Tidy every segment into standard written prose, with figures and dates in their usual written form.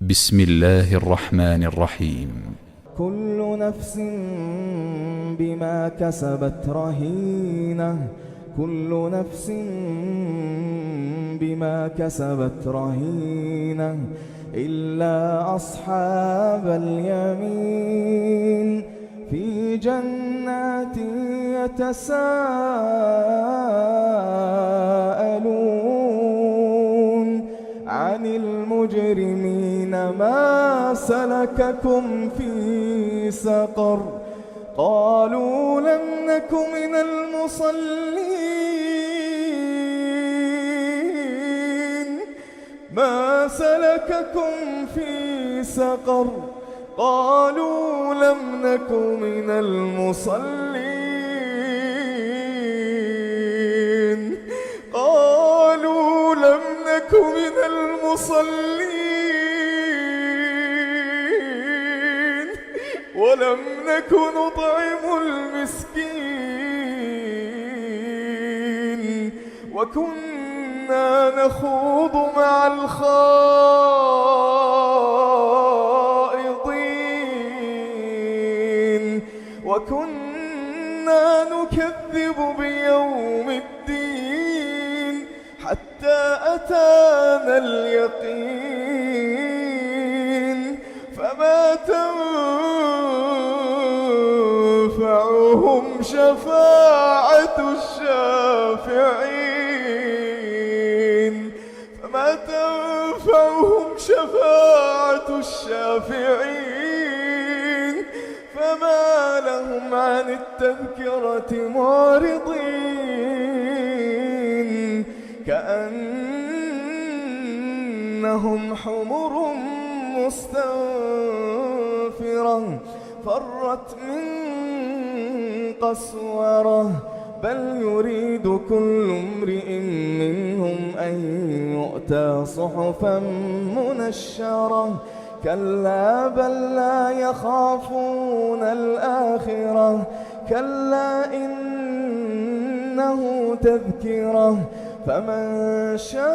بسم الله الرحمن الرحيم. كل نفس بما كسبت رهينة، كل نفس بما كسبت رهينة إلا أصحاب اليمين في جنات يتساءلون عن المجرمين ما سلككم في سقر قالوا لم نك من المصلين ما سلككم في سقر قالوا لم نك من المصلين قالوا لم نك من المصلين ولم نك نطعم المسكين وكنا نخوض مع الخائضين وكنا نكذب بيوم الدين حتى أتانا اليقين فما تنفعهم شفاعة الشافعين فما تنفعهم شفاعة الشافعين فما لهم عن التذكرة معرضين كأنهم حمر مستنفرة فرت من قسورة بل يريد كل امرئ منهم أن يؤتى صحفا منشرة كلا بل لا يخافون الآخرة كلا إنه تذكرة فمن شاء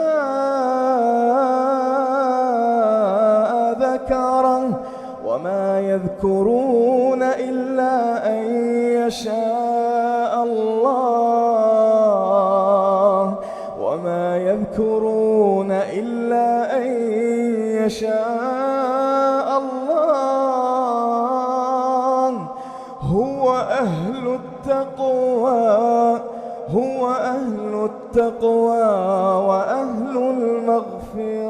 ذكره وما يذكرون إلا أن يشاء الله وما يذكرون إلا أن يشاء الله هو أهل التقوى وأهل المغفرة